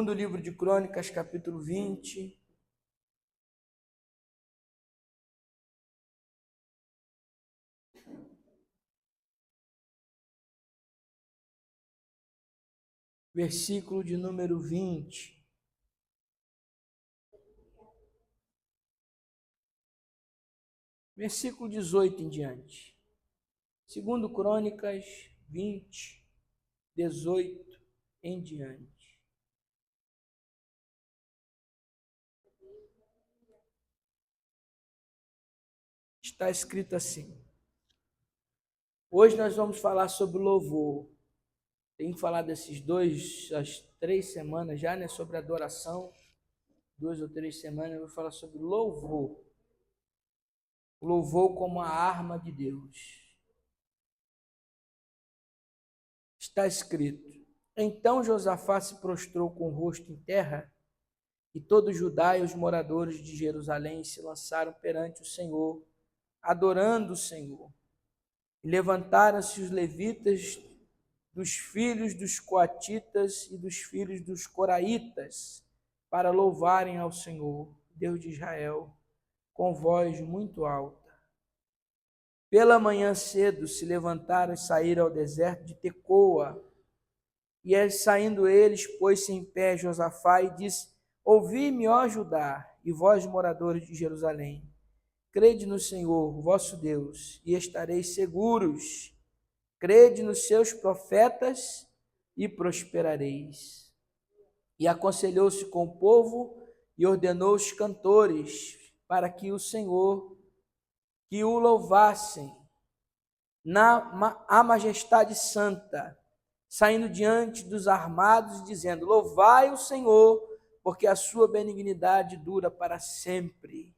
Segundo livro de Crônicas, capítulo 20. Versículo de número 20. Versículo 18 em diante. Segundo Crônicas 20, 18 em diante. Está escrito assim. Hoje nós vamos falar sobre louvor. Tenho falado as 3 semanas já, né, sobre adoração. 2 ou 3 semanas eu vou falar sobre louvor. Louvor como a arma de Deus. Está escrito: Então Josafá se prostrou com o rosto em terra, e todo Judá e os moradores de Jerusalém se lançaram perante o Senhor, adorando o Senhor. E levantaram-se os levitas dos filhos dos coatitas e dos filhos dos coraitas, para louvarem ao Senhor, Deus de Israel, com voz muito alta. Pela manhã cedo se levantaram e saíram ao deserto de Tecoa. E saindo eles, pôs-se em pé Josafá e disse: Ouvi-me, ó Judá, e vós, moradores de Jerusalém. Crede no Senhor, vosso Deus, e estareis seguros. Crede nos seus profetas e prosperareis. E aconselhou-se com o povo e ordenou os cantores para que o Senhor, que o louvassem a majestade santa, saindo diante dos armados, dizendo: Louvai o Senhor, porque a sua benignidade dura para sempre.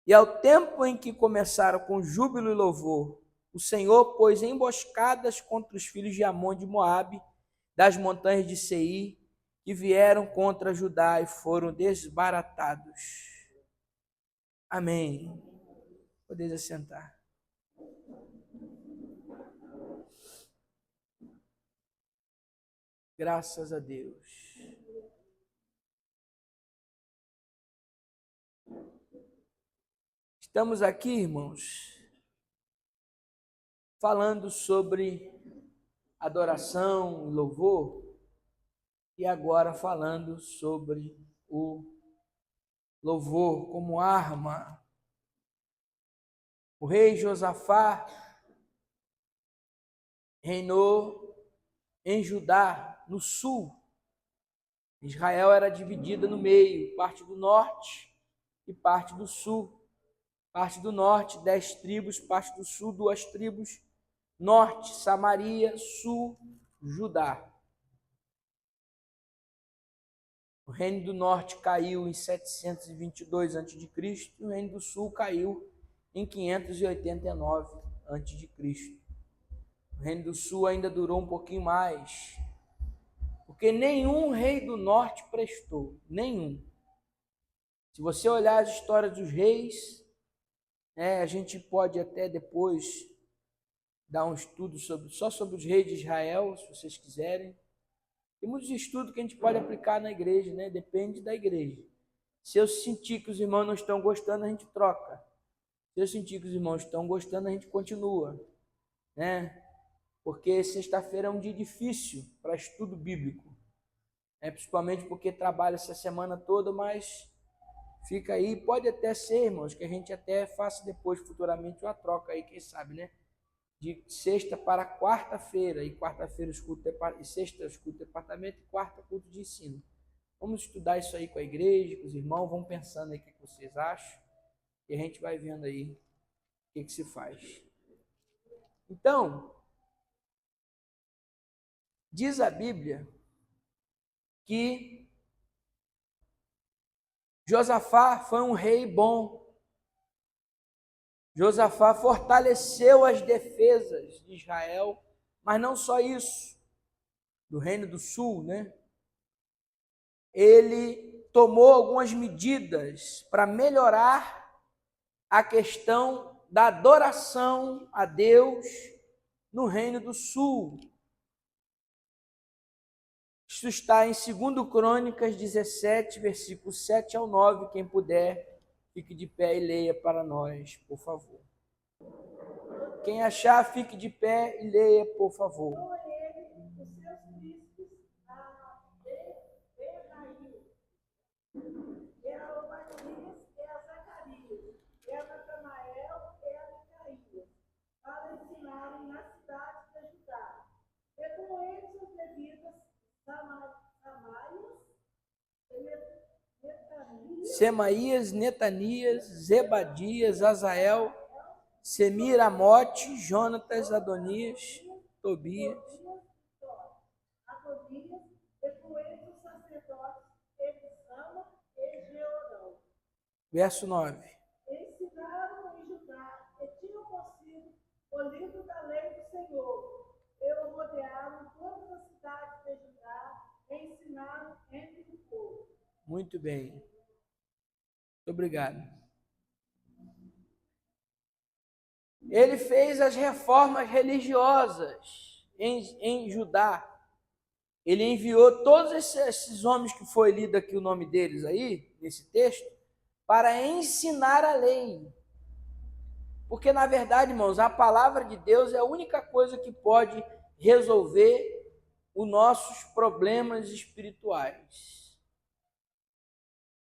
E ao tempo em que começaram com júbilo e louvor, o Senhor pôs emboscadas contra os filhos de Amon de Moabe, das montanhas de Seir, que vieram contra Judá e foram desbaratados. Amém. Podeis assentar. Graças a Deus. Estamos aqui, irmãos, falando sobre adoração e louvor, e agora falando sobre o louvor como arma. O rei Josafá reinou em Judá, no sul. Israel era dividida no meio, parte do norte e parte do sul. Parte do norte, 10 tribos, parte do sul, 2 tribos. Norte, Samaria, sul, Judá. O reino do norte caiu em 722 a.C. e o reino do sul caiu em 589 a.C. O reino do sul ainda durou um pouquinho mais, porque nenhum rei do norte prestou, nenhum. Se você olhar as histórias dos reis, a gente pode até depois dar um estudo só sobre os reis de Israel, se vocês quiserem. Tem muitos estudos que a gente pode aplicar na igreja, né? Depende da igreja. Se eu sentir que os irmãos não estão gostando, a gente troca. Se eu sentir que os irmãos estão gostando, a gente continua, né? Porque sexta-feira é um dia difícil para estudo bíblico, principalmente porque trabalho essa semana toda, mas fica aí, pode até ser, irmãos, que a gente até faça depois, futuramente, uma troca aí, quem sabe, né? De sexta para quarta-feira, e quarta-feira e sexta eu escuto departamento, e quarta culto de ensino. Vamos estudar isso aí com a igreja, com os irmãos, vamos pensando aí o que vocês acham, e a gente vai vendo aí o que se faz. Então, diz a Bíblia que Josafá foi um rei bom. Josafá fortaleceu as defesas de Israel, mas não só isso, do reino do sul, né? Ele tomou algumas medidas para melhorar a questão da adoração a Deus no reino do sul. Isso está em 2 Crônicas 17, versículos 7 ao 9. Quem puder, fique de pé e leia para nós, por favor. Quem achar, fique de pé e leia, por favor. Semaías, Netanias, Zebadias, Azael, Semiramote, Jonatas, Adonias, Tobias. Verso 9. Ensinaram em Judá e tinham consigo o livro da lei do Senhor. Eu rodearam todas as cidades de Judá e ensinaram entre o povo. Muito bem. Muito obrigado. Ele fez as reformas religiosas em Judá. Ele enviou todos esses homens que foi lido aqui o nome deles aí, nesse texto, para ensinar a lei. Porque, na verdade, irmãos, a palavra de Deus é a única coisa que pode resolver os nossos problemas espirituais.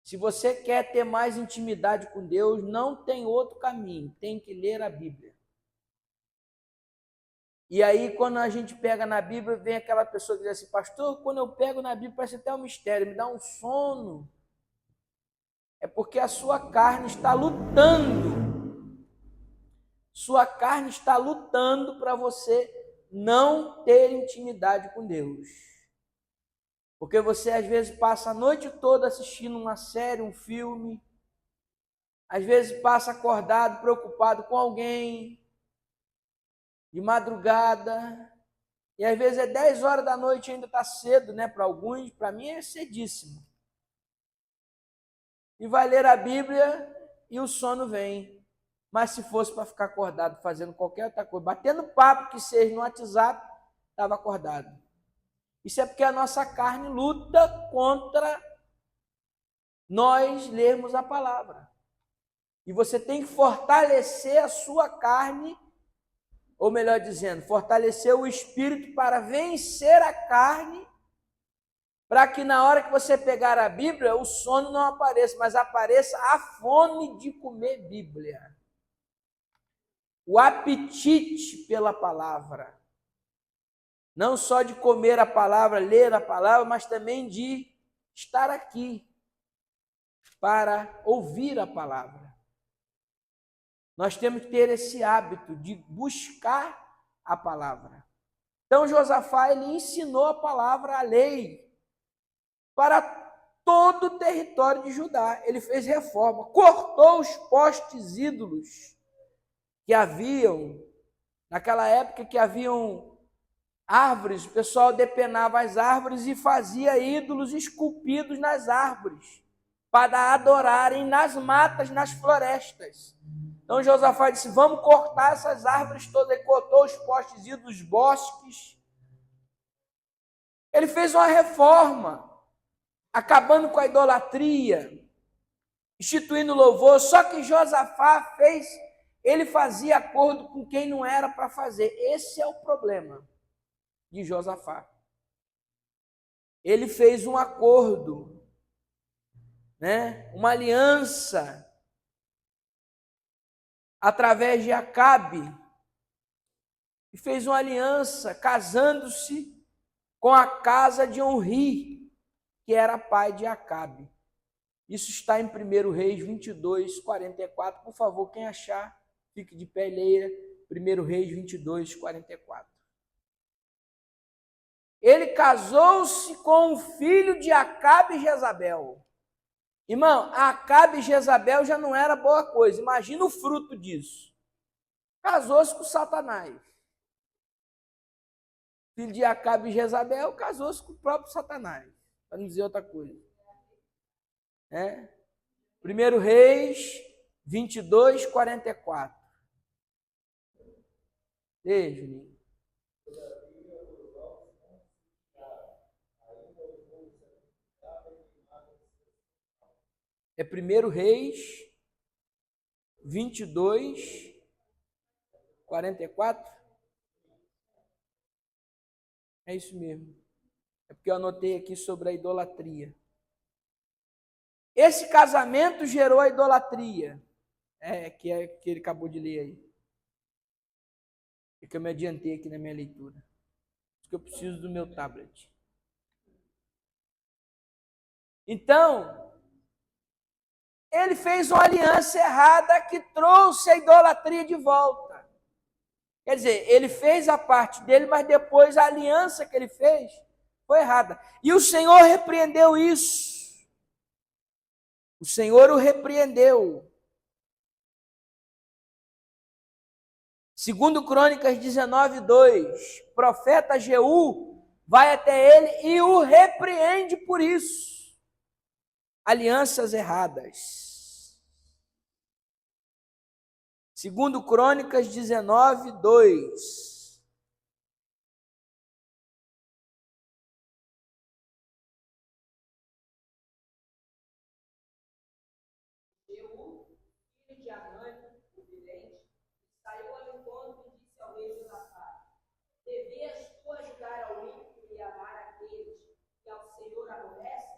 Se você quer ter mais intimidade com Deus, não tem outro caminho, tem que ler a Bíblia. E aí, quando a gente pega na Bíblia, vem aquela pessoa que diz assim, pastor, quando eu pego na Bíblia, parece até um mistério, me dá um sono. É porque a sua carne está lutando. Sua carne está lutando para você não ter intimidade com Deus. Porque você, às vezes, passa a noite toda assistindo uma série, um filme. Às vezes, passa acordado, preocupado com alguém. De madrugada. E às vezes é 10 horas da noite, ainda está cedo, né? Para alguns, para mim é cedíssimo. E vai ler a Bíblia e o sono vem. Mas se fosse para ficar acordado fazendo qualquer outra coisa, batendo papo que seja no WhatsApp, estava acordado. Isso é porque a nossa carne luta contra nós lermos a palavra. E você tem que fortalecer a sua carne, ou melhor dizendo, fortalecer o espírito para vencer a carne, para que na hora que você pegar a Bíblia, o sono não apareça, mas apareça a fome de comer Bíblia. O apetite pela palavra. Não só de comer a palavra, ler a palavra, mas também de estar aqui para ouvir a palavra. Nós temos que ter esse hábito de buscar a palavra. Então, Josafá, ele ensinou a palavra, a lei, para todo o território de Judá. Ele fez reforma, cortou os postes ídolos que haviam, naquela época que haviam árvores, o pessoal depenava as árvores e fazia ídolos esculpidos nas árvores, para adorarem nas matas, nas florestas. Então Josafá disse, vamos cortar essas árvores todas. Ele cortou os postes ídolos, bosques. Ele fez uma reforma, acabando com a idolatria, instituindo louvor. Só que Josafá ele fazia acordo com quem não era para fazer. Esse é o problema de Josafá. Ele fez um acordo, né? Uma aliança através de Acabe, e fez uma aliança casando-se com a casa de Onri, que era pai de Acabe. Isso está em 1 Reis 22, 44. Por favor, quem achar, fique de pé e leia 1 Reis 22, 44. Ele casou-se com o filho de Acabe e Jezabel. Irmão, Acabe e Jezabel já não era boa coisa. Imagina o fruto disso. Casou-se com Satanás. Filho de Acabe e Jezabel casou-se com o próprio Satanás. Para não dizer outra coisa. 1 Reis 22, 44. Ei, Juninho. É 1 Reis 22, 44? É isso mesmo. É porque eu anotei aqui sobre a idolatria. Esse casamento gerou a idolatria. Que ele acabou de ler aí. É que eu me adiantei aqui na minha leitura. Porque eu preciso do meu tablet. Então, ele fez uma aliança errada que trouxe a idolatria de volta. Quer dizer, ele fez a parte dele, mas depois a aliança que ele fez foi errada. E o Senhor repreendeu isso. O Senhor o repreendeu. Segundo Crônicas 19:2, profeta Jeú vai até ele e o repreende por isso. Alianças erradas. Segundo Crônicas 19:2. Jeú, filho de Anani, o vidente, saiu ao encontro e disse ao rei Josafá: devias tu ajudar ao ímpio e amar aqueles que ao Senhor aborrecem?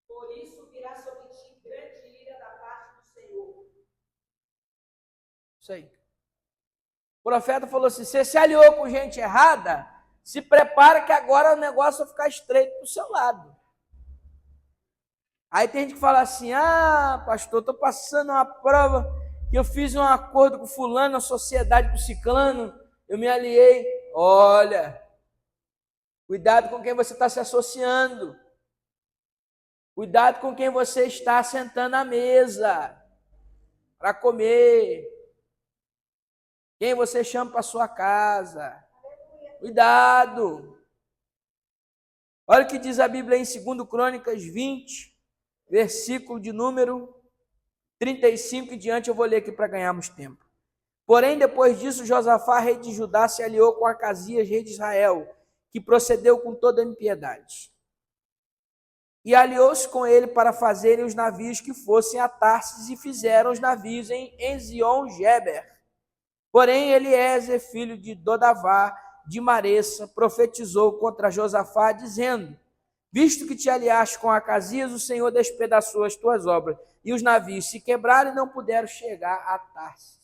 Por isso virá sobre ti grande ira da parte do Senhor. Isso aí. O profeta falou assim: você se aliou com gente errada, se prepara que agora o negócio vai ficar estreito para o seu lado. Aí tem gente que fala assim: ah, pastor, estou passando uma prova que eu fiz um acordo com fulano, na sociedade com ciclano, eu me aliei. Olha, cuidado com quem você está se associando. Cuidado com quem você está sentando à mesa para comer. Quem você chama para sua casa. Cuidado. Olha o que diz a Bíblia em 2 Crônicas 20, versículo de número 35 e diante, eu vou ler aqui para ganharmos tempo. Porém, depois disso, Josafá, rei de Judá, se aliou com Acasias, rei de Israel, que procedeu com toda impiedade. E aliou-se com ele para fazerem os navios que fossem a Tarsis, e fizeram os navios em Ezion-Geber. Porém, Eliezer, filho de Dodavá, de Maressa, profetizou contra Josafá, dizendo: visto que te aliaste com Acasias, o Senhor despedaçou as tuas obras, e os navios se quebraram e não puderam chegar a Tarsis.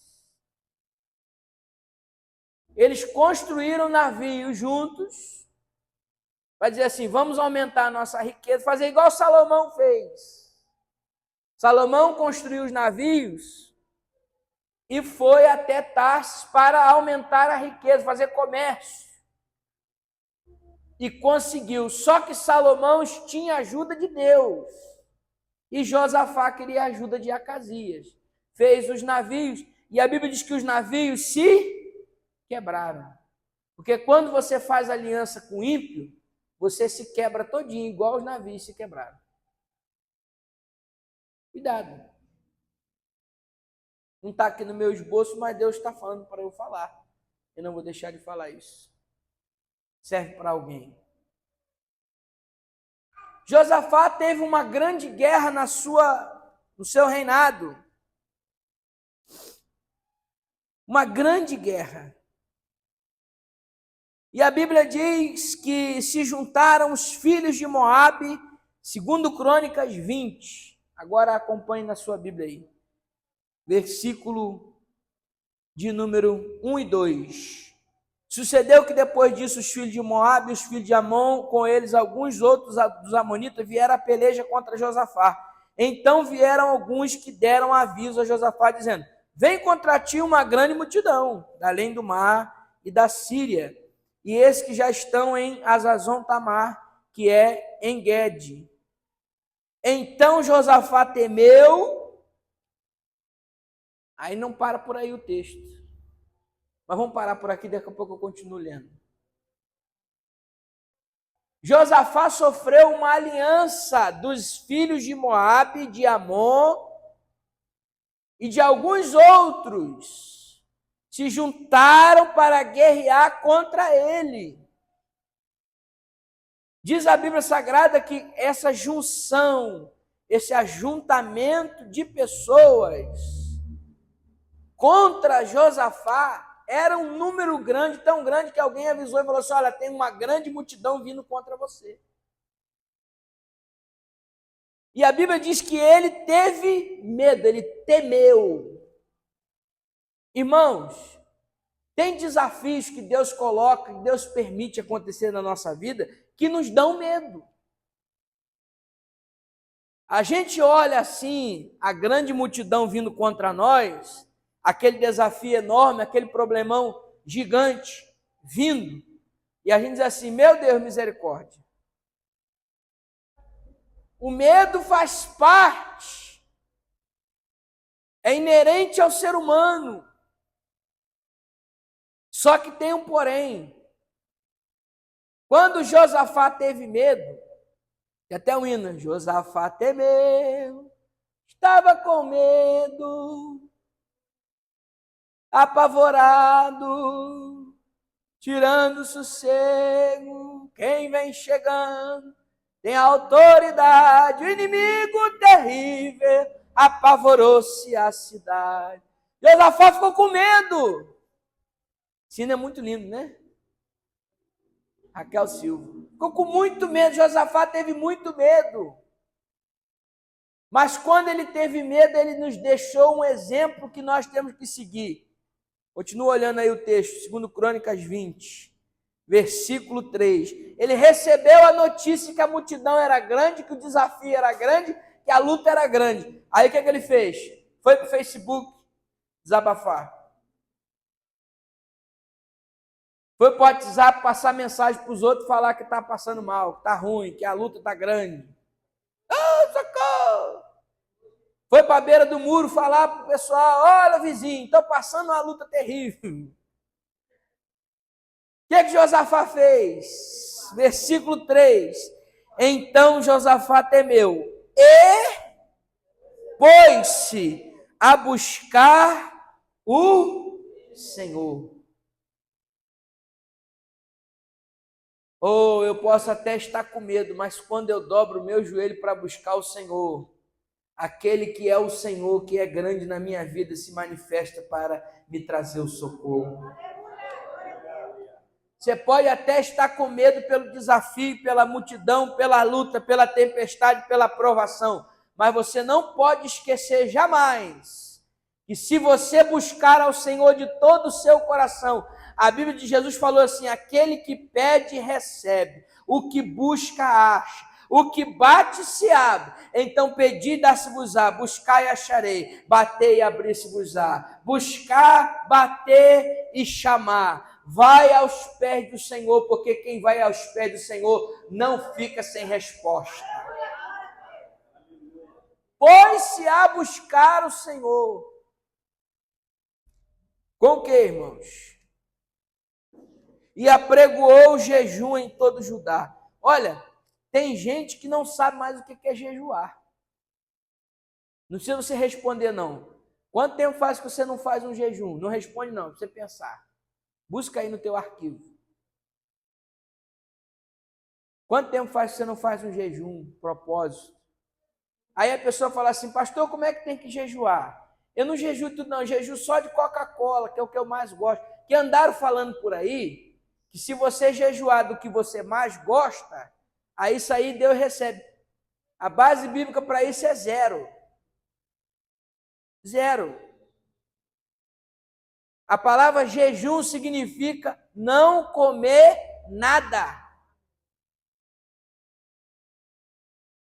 Eles construíram navios juntos, para dizer assim: vamos aumentar a nossa riqueza, fazer igual Salomão fez. Salomão construiu os navios e foi até Tarsis para aumentar a riqueza, fazer comércio. E conseguiu. Só que Salomão tinha ajuda de Deus. E Josafá queria a ajuda de Acasias. Fez os navios. E a Bíblia diz que os navios se quebraram. Porque quando você faz aliança com o ímpio, você se quebra todinho, igual os navios se quebraram. Cuidado. Não está aqui no meu esboço, mas Deus está falando para eu falar. Eu não vou deixar de falar isso. Serve para alguém. Josafá teve uma grande guerra no seu reinado. Uma grande guerra. E a Bíblia diz que se juntaram os filhos de Moabe, segundo Crônicas 20. Agora acompanhe na sua Bíblia aí. Versículo de número 1 e 2. Sucedeu que depois disso os filhos de Moabe e os filhos de Amon, com eles alguns outros dos amonitas, vieram a peleja contra Josafá. Então vieram alguns que deram aviso a Josafá, dizendo: vem contra ti uma grande multidão, da além do mar e da Síria, e esses que já estão em Azazon Tamar, que é em Guede. Então Josafá temeu. Aí não para por aí o texto. Mas vamos parar por aqui, daqui a pouco eu continuo lendo. Josafá sofreu uma aliança dos filhos de Moabe, de Amon e de alguns outros. Se juntaram para guerrear contra ele. Diz a Bíblia Sagrada que essa junção, esse ajuntamento de pessoas contra Josafá era um número grande, tão grande que alguém avisou e falou assim: olha, tem uma grande multidão vindo contra você. E a Bíblia diz que ele teve medo, ele temeu. Irmãos, tem desafios que Deus coloca, que Deus permite acontecer na nossa vida, que nos dão medo. A gente olha assim, a grande multidão vindo contra nós, aquele desafio enorme, aquele problemão gigante vindo, e a gente diz assim: meu Deus, misericórdia. O medo faz parte, é inerente ao ser humano. Só que tem um porém. Quando Josafá teve medo, e até o hino, Josafá temeu, estava com medo, apavorado, tirando o sossego, quem vem chegando tem autoridade, o inimigo terrível, apavorou-se a cidade. Josafá ficou com medo. Esse hino é muito lindo, né? Raquel Silva. Ficou com muito medo, Josafá teve muito medo. Mas quando ele teve medo, ele nos deixou um exemplo que nós temos que seguir. Continua olhando aí o texto, 2 Crônicas 20, versículo 3. Ele recebeu a notícia que a multidão era grande, que o desafio era grande, que a luta era grande. Aí o que ele fez? Foi para o Facebook desabafar. Foi para o WhatsApp passar mensagem para os outros, falar que está passando mal, que está ruim, que a luta está grande. Socorro! Foi para a beira do muro falar para o pessoal: olha, vizinho, estou passando uma luta terrível. O que Josafá fez? Versículo 3. Então Josafá temeu e pôs-se a buscar o Senhor. Ou eu posso até estar com medo, mas quando eu dobro o meu joelho para buscar o Senhor, aquele que é o Senhor, que é grande na minha vida, se manifesta para me trazer o socorro. Você pode até estar com medo pelo desafio, pela multidão, pela luta, pela tempestade, pela provação, mas você não pode esquecer jamais que se você buscar ao Senhor de todo o seu coração, a Bíblia de Jesus falou assim: aquele que pede, recebe, o que busca, acha, o que bate, se abre. Então pedi, dá-se-vos-á, buscai e acharei, batei e abri-se-vos-á. Buscar, bater e chamar. Vai aos pés do Senhor, porque quem vai aos pés do Senhor não fica sem resposta. Pôs-se a buscar o Senhor. Com o que, irmãos? E apregoou o jejum em todo Judá. Olha, tem gente que não sabe mais o que é jejuar. Não precisa você responder, não. Quanto tempo faz que você não faz um jejum? Não responde, não, para você pensar. Busca aí no teu arquivo. Quanto tempo faz que você não faz um jejum, propósito? Aí a pessoa fala assim: pastor, como é que tem que jejuar? Eu não jejuo tudo, não, eu jejuo só de Coca-Cola, que é o que eu mais gosto. Que andaram falando por aí que se você jejuar do que você mais gosta, aí isso aí Deus recebe. A base bíblica para isso é 0. 0. A palavra jejum significa não comer nada.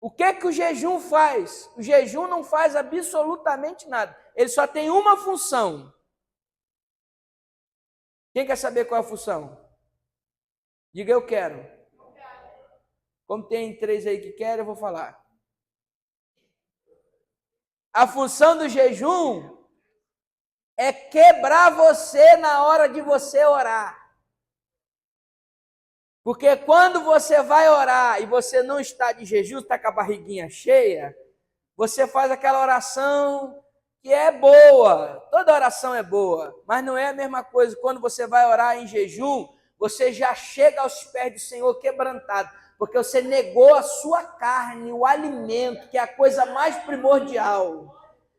O que o jejum faz? O jejum não faz absolutamente nada. Ele só tem uma função. Quem quer saber qual é a função? Diga: eu quero. Como tem 3 aí que querem, eu vou falar. A função do jejum é quebrar você na hora de você orar. Porque quando você vai orar e você não está de jejum, está com a barriguinha cheia, você faz aquela oração que é boa. Toda oração é boa, mas não é a mesma coisa. Quando você vai orar em jejum, você já chega aos pés do Senhor quebrantado. porque você negou a sua carne, o alimento, que é a coisa mais primordial.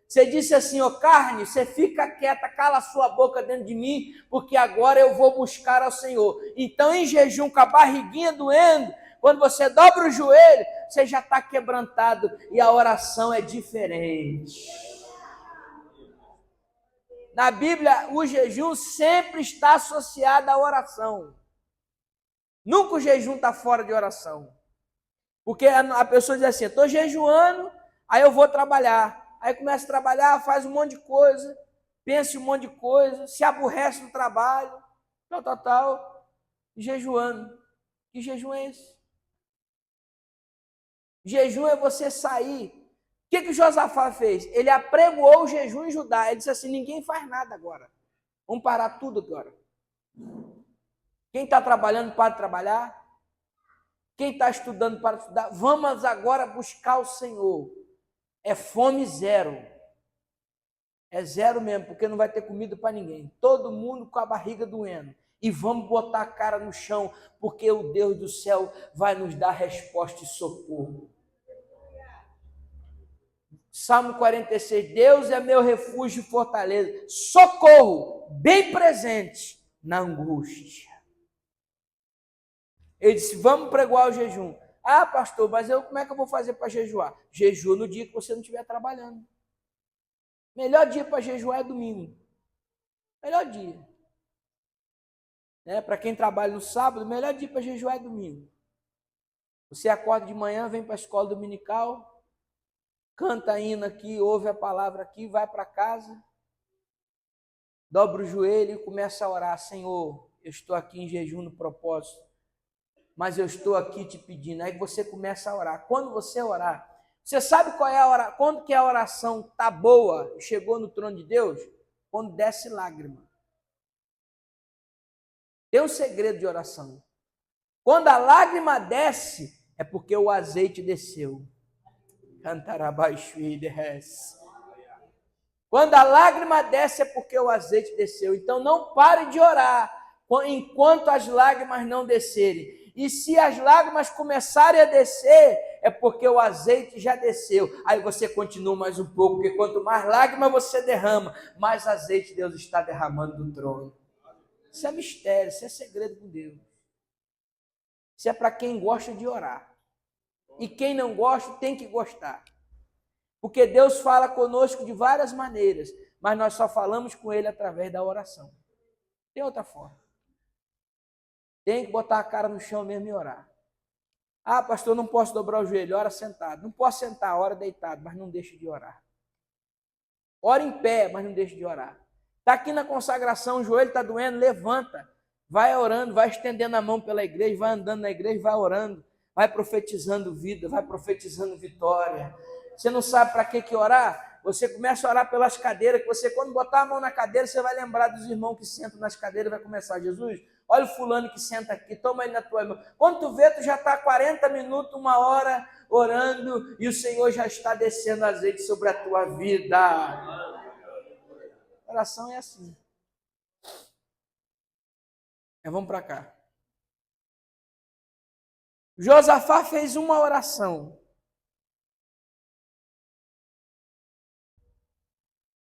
Você disse assim, ó carne, você fica quieta, cala a sua boca dentro de mim, porque agora eu vou buscar ao Senhor. Então, em jejum, com a barriguinha doendo, quando você dobra o joelho, você já está quebrantado e a oração é diferente. Na Bíblia, o jejum sempre está associado à oração. Nunca o jejum está fora de oração. Porque a pessoa diz assim, estou jejuando, aí eu vou trabalhar. Aí começa a trabalhar, faz um monte de coisa, pensa em um monte de coisa, se aborrece no trabalho, tal, jejuando. Que jejum é esse? Jejum é você sair. O que Josafá fez? Ele apregoou o jejum em Judá. Ele disse assim, ninguém faz nada agora. Vamos parar tudo agora. Quem está trabalhando, para de trabalhar. Quem está estudando, para de estudar. Vamos agora buscar o Senhor. É fome zero. É zero mesmo, porque não vai ter comida para ninguém. Todo mundo com a barriga doendo. E vamos botar a cara no chão, porque o Deus do céu vai nos dar resposta e socorro. Salmo 46, Deus é meu refúgio e fortaleza, socorro, bem presente na angústia. Ele disse, vamos pregoar o jejum. Ah, pastor, mas como é que eu vou fazer para jejuar? Jejua no dia que você não estiver trabalhando. Melhor dia para jejuar é domingo. Melhor dia. Para quem trabalha no sábado, melhor dia para jejuar é domingo. Você acorda de manhã, vem para a escola dominical, canta a hino aqui, ouve a palavra aqui, vai para casa, dobra o joelho e começa a orar. Senhor, eu estou aqui em jejum no propósito, mas eu estou aqui te pedindo. Aí você começa a orar. Quando você orar, você sabe qual é a oração? Quando que a oração está boa, chegou no trono de Deus? Quando desce lágrima. Tem um segredo de oração. Quando a lágrima desce, é porque o azeite desceu. Quando a lágrima desce, é porque o azeite desceu. Então não pare de orar enquanto as lágrimas não descerem. E se as lágrimas começarem a descer, é porque o azeite já desceu. Aí você continua mais um pouco, porque quanto mais lágrima você derrama, mais azeite Deus está derramando do trono. Isso é mistério, isso é segredo com Deus. Isso é para quem gosta de orar. E quem não gosta tem que gostar. Porque Deus fala conosco de várias maneiras, mas nós só falamos com Ele através da oração. Tem outra forma. Tem que botar a cara no chão mesmo e orar. Ah, pastor, não posso dobrar o joelho, ora sentado. Não posso sentar, ora deitado, mas não deixe de orar. Ora em pé, mas não deixe de orar. Está aqui na consagração, o joelho está doendo, levanta. Vai orando, vai estendendo a mão pela igreja, vai andando na igreja, vai orando. Vai profetizando vida, vai profetizando vitória. Você não sabe para que orar? Você começa a orar pelas cadeiras, que você, quando botar a mão na cadeira, você vai lembrar dos irmãos que sentam nas cadeiras e vai começar, Jesus, olha o fulano que senta aqui, toma ele na tua mão. Quando tu vê, tu já está 40 minutos, 1 hora, orando, e o Senhor já está descendo azeite sobre a tua vida. A oração é assim. Mas vamos para cá. Josafá fez uma oração.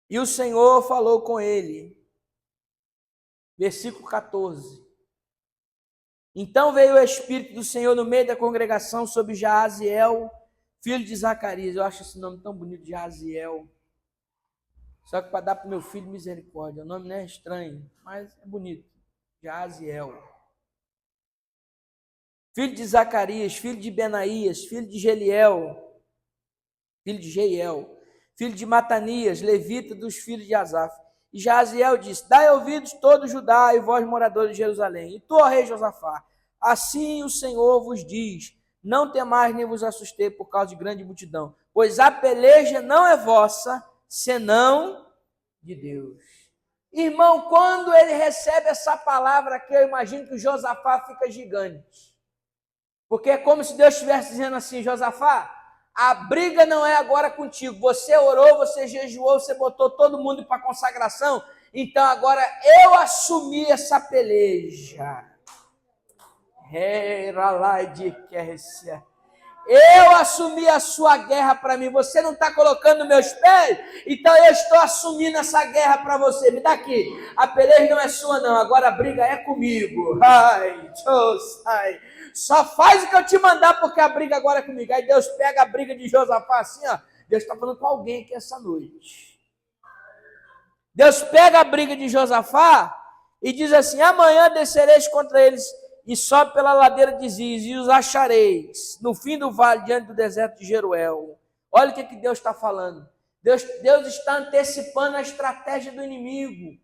E o Senhor falou com ele. Versículo 14. Então veio o Espírito do Senhor no meio da congregação sobre Jaaziel, filho de Zacarias. Eu acho esse nome tão bonito, Jaaziel. Só que para dar para o meu filho misericórdia. O nome não é estranho, mas é bonito. Jaaziel. Filho de Zacarias, filho de Benaías, filho de Jeiel, filho de Matanias, levita dos filhos de Asaf. E Jaaziel disse, dai ouvidos todo Judá e vós moradores de Jerusalém. E tu, ó rei Josafá, assim o Senhor vos diz, não temais nem vos assustei por causa de grande multidão, pois a peleja não é vossa, senão de Deus. Irmão, quando ele recebe essa palavra aqui, eu imagino que o Josafá fica gigante. Porque é como se Deus estivesse dizendo assim, Josafá, a briga não é agora contigo. Você orou, você jejuou, você botou todo mundo para consagração. Então agora eu assumi essa peleja. Eu assumi a sua guerra para mim. Você não está colocando meus pés? Então eu estou assumindo essa guerra para você. Me dá aqui. A peleja não é sua, não. Agora a briga é comigo. Ai, ai. Só faz o que eu te mandar, porque a briga agora é comigo. Aí Deus pega a briga de Josafá assim, ó. Deus está falando com alguém aqui essa noite. Deus pega a briga de Josafá e diz assim: amanhã descereis contra eles e sobe pela ladeira de Ziz, e os achareis no fim do vale, diante do deserto de Jeruel. Olha o que Deus está falando. Deus está antecipando a estratégia do inimigo.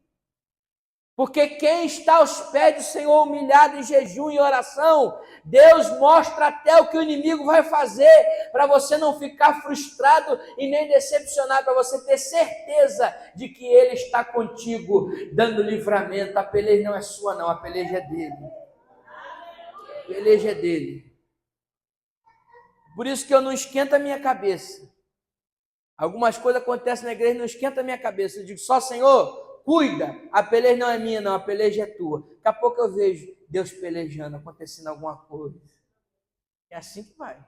Porque quem está aos pés do Senhor, humilhado em jejum e oração, Deus mostra até o que o inimigo vai fazer, para você não ficar frustrado e nem decepcionado, para você ter certeza de que Ele está contigo, dando livramento. A peleja não é sua, não, a peleja é dele. A peleja é dele. Por isso que eu não esquento a minha cabeça. Algumas coisas acontecem na igreja, não esquenta a minha cabeça. Eu digo só: Senhor, cuida, a peleja não é minha, não, a peleja é tua. Daqui a pouco eu vejo Deus pelejando, acontecendo alguma coisa. É assim que vai.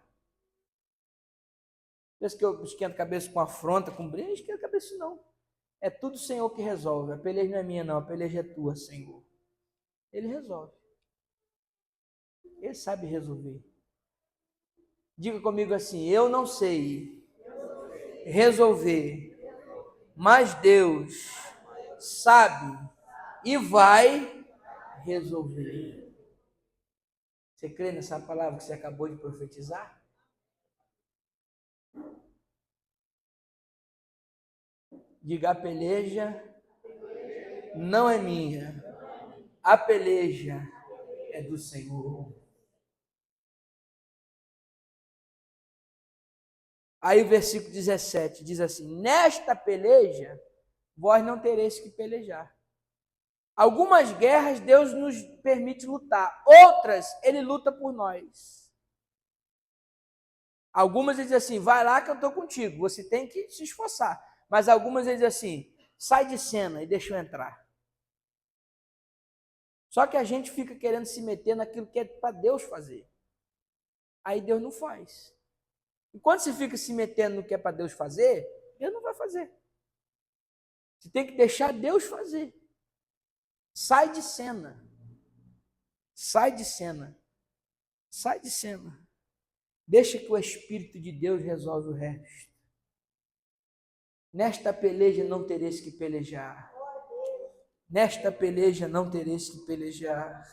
Pensa que eu esquento a cabeça com afronta, com briga, não esquento a cabeça não. É tudo o Senhor que resolve. A peleja não é minha, não, a peleja é tua, Senhor. Ele resolve. Ele sabe resolver. Diga comigo assim: eu não sei resolver, mas Deus sabe e vai resolver. Você crê nessa palavra que você acabou de profetizar? Diga: a peleja não é minha, a peleja é do Senhor. Aí o versículo 17 diz assim: nesta peleja, vós não tereis que pelejar. Algumas guerras Deus nos permite lutar, outras Ele luta por nós. Algumas Ele diz assim: vai lá que eu estou contigo, você tem que se esforçar. Mas algumas Ele diz assim: sai de cena e deixa eu entrar. Só que a gente fica querendo se meter naquilo que é para Deus fazer. Aí Deus não faz. E quando você fica se metendo no que é para Deus fazer, Deus não vai fazer. Você tem que deixar Deus fazer. Sai de cena. Sai de cena. Sai de cena. Deixa que o Espírito de Deus resolve o resto. Nesta peleja não tereis que pelejar. Nesta peleja não tereis que pelejar.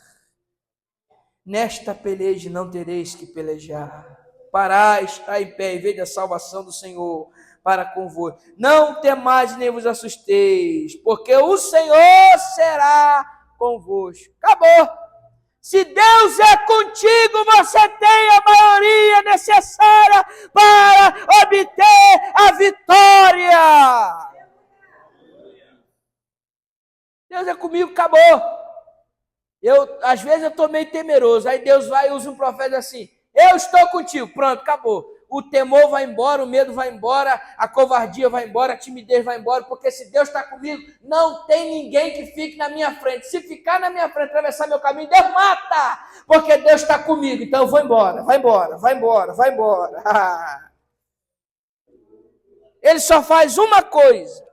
Nesta peleja não tereis que pelejar. Parai, está em pé e veja a salvação do Senhor para convosco. Não temais nem vos assusteis, porque o Senhor será convosco. Acabou. Se Deus é contigo, você tem a maioria necessária para obter a vitória. Deus é comigo, acabou. Às vezes eu estou meio temeroso, aí Deus vai e usa um profeta assim: eu estou contigo, pronto, acabou. O temor vai embora, o medo vai embora, a covardia vai embora, a timidez vai embora, porque se Deus está comigo, não tem ninguém que fique na minha frente. Se ficar na minha frente, atravessar meu caminho, Deus mata, porque Deus está comigo. Então eu vou embora, vai embora, vai embora, vai embora. Ele só faz uma coisa,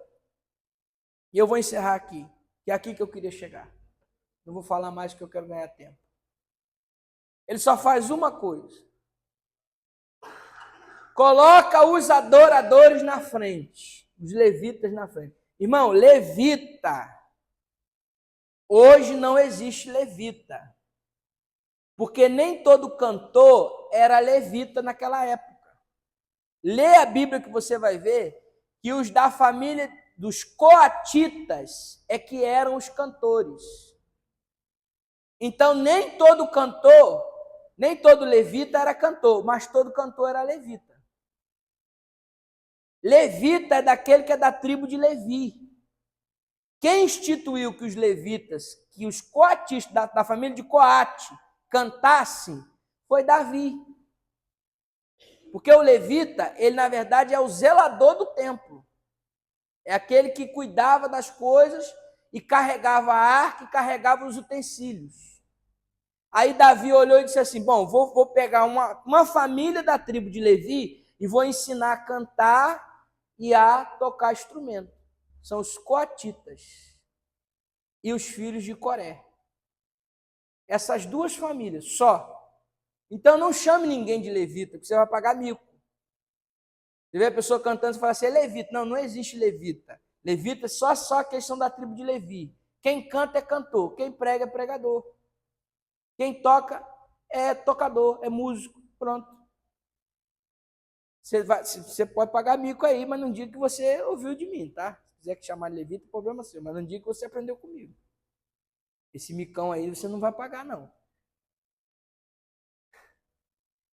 e eu vou encerrar aqui, que é aqui que eu queria chegar. Não vou falar mais porque eu quero ganhar tempo. Ele só faz uma coisa. Coloca os adoradores na frente. Os levitas na frente. Irmão, levita. Hoje não existe levita. Porque nem todo cantor era levita naquela época. Lê a Bíblia que você vai ver que os da família dos coatitas é que eram os cantores. Então, nem todo cantor, nem todo levita era cantor, mas todo cantor era levita. Levita é daquele que é da tribo de Levi. Quem instituiu que os levitas, que os coatistas da família de Coate cantassem, foi Davi. Porque o levita, ele na verdade é o zelador do templo. É aquele que cuidava das coisas e carregava a arca e carregava os utensílios. Aí Davi olhou e disse assim, bom, vou pegar uma família da tribo de Levi e vou ensinar a cantar e a tocar instrumento. São os coatitas e os filhos de Coré. Essas duas famílias, só. Então não chame ninguém de levita, porque você vai pagar mico. Você vê a pessoa cantando e fala assim, é levita. Não, não existe levita. Levita é só a questão da tribo de Levi. Quem canta é cantor, quem prega é pregador. Quem toca é tocador, é músico, pronto. Você pode pagar mico aí, mas não diga que você ouviu de mim, tá? Se quiser que chamar de levita, o problema é seu, mas não diga que você aprendeu comigo. Esse micão aí você não vai pagar, não.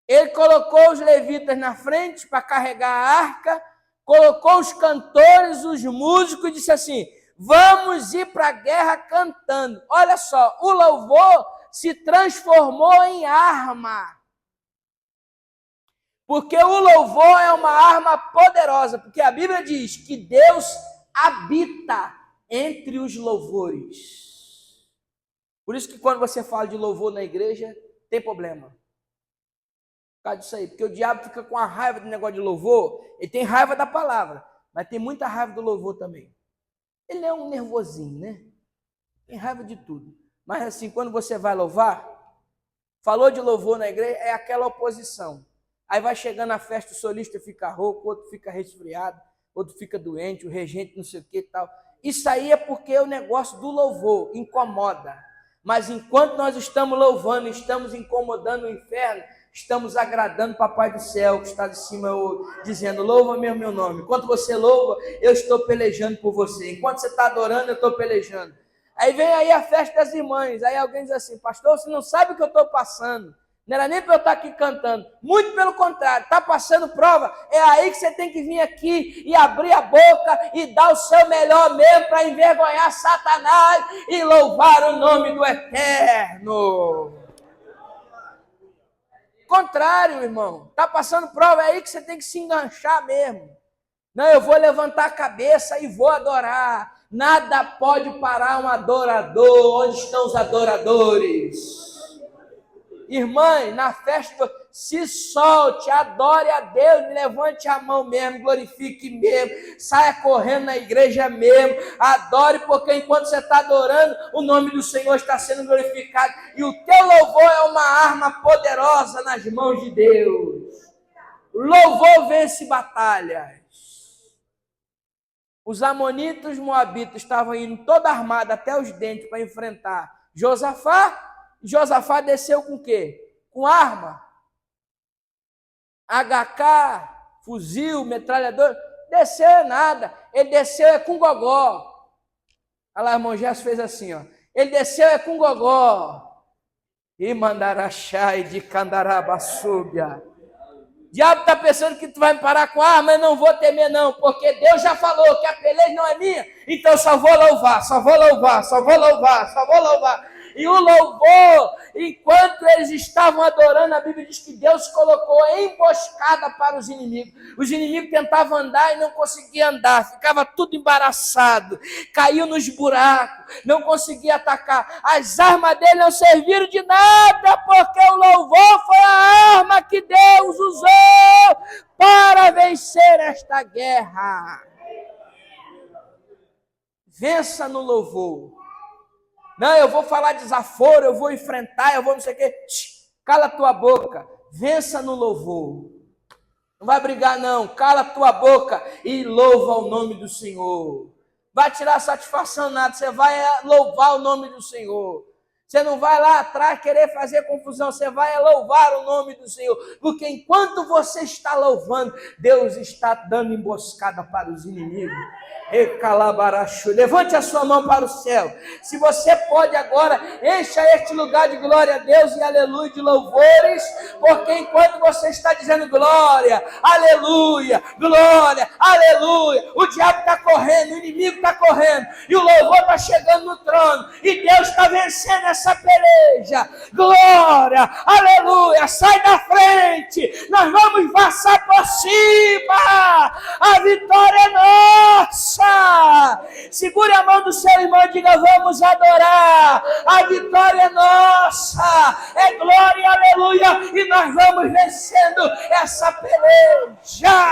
Ele colocou os levitas na frente para carregar a arca, colocou os cantores, os músicos e disse assim, vamos ir para a guerra cantando. Olha só, o louvor se transformou em arma. Porque o louvor é uma arma poderosa, porque a Bíblia diz que Deus habita entre os louvores. Por isso que quando você fala de louvor na igreja, tem problema. Por causa disso aí, porque o diabo fica com a raiva do negócio de louvor, ele tem raiva da palavra, mas tem muita raiva do louvor também. Ele é um nervosinho, né? Tem raiva de tudo. Mas assim, quando você vai louvar, falou de louvor na igreja, é aquela oposição. Aí vai chegando a festa, o solista fica rouco, outro fica resfriado, outro fica doente, o regente não sei o que e tal. Isso aí é porque o negócio do louvor incomoda. Mas enquanto nós estamos louvando, estamos incomodando o inferno, estamos agradando o Papai do Céu, que está de cima, dizendo, louva-me o meu nome. Enquanto você louva, eu estou pelejando por você. Enquanto você está adorando, eu estou pelejando. Aí vem aí a festa das irmãs, aí alguém diz assim, pastor, você não sabe o que eu estou passando. Não era nem para eu estar aqui cantando. Muito pelo contrário, está passando prova. É aí que você tem que vir aqui e abrir a boca e dar o seu melhor mesmo para envergonhar Satanás e louvar o nome do Eterno. Contrário, irmão. Está passando prova, é aí que você tem que se enganchar mesmo. Não, eu vou levantar a cabeça e vou adorar. Nada pode parar um adorador. Onde estão os adoradores? Irmã, na festa, se solte, adore a Deus, levante a mão mesmo, glorifique mesmo, saia correndo na igreja mesmo, adore, porque enquanto você está adorando, o nome do Senhor está sendo glorificado, e o teu louvor é uma arma poderosa nas mãos de Deus. O louvor vence batalhas. Os amonitas e os moabitas estavam indo toda armada até os dentes para enfrentar Josafá. Josafá desceu com o quê? Com arma. HK, fuzil, metralhador. Desceu é nada. Ele desceu é com gogó. Olha lá, irmão Gerson fez assim, ó. Ele desceu é com gogó. E mandarachai de candarabasúbia. O diabo está pensando que tu vai me parar com arma, eu não vou temer não, porque Deus já falou que a peleja não é minha, então só vou louvar, só vou louvar, só vou louvar, só vou louvar. E o louvor, enquanto eles estavam adorando, a Bíblia diz que Deus colocou emboscada para os inimigos. Os inimigos tentavam andar e não conseguiam andar, ficava tudo embaraçado, caiu nos buracos, não conseguia atacar. As armas dele não serviram de nada, porque o louvor foi a arma que Deus usou para vencer esta guerra. Vença no louvor. Não, eu vou falar desaforo, eu vou enfrentar, eu vou não sei o quê. Cala a tua boca, vença no louvor. Não vai brigar não, cala a tua boca e louva o nome do Senhor. Vai tirar satisfação nada, você vai louvar o nome do Senhor. Você não vai lá atrás querer fazer confusão, você vai louvar o nome do Senhor. Porque enquanto você está louvando, Deus está dando emboscada para os inimigos. Levante a sua mão para o céu. Se você pode agora, encha este lugar de glória a Deus e aleluia de louvores, porque enquanto você está dizendo glória, aleluia, glória, aleluia, o diabo está correndo, o inimigo está correndo, e o louvor está chegando no trono, e Deus está vencendo essa essa peleja. Glória, aleluia, sai da frente, nós vamos passar por cima, a vitória é nossa. Segure a mão do seu irmão e diga: vamos adorar, a vitória é nossa, é glória, aleluia, e nós vamos vencendo essa peleja.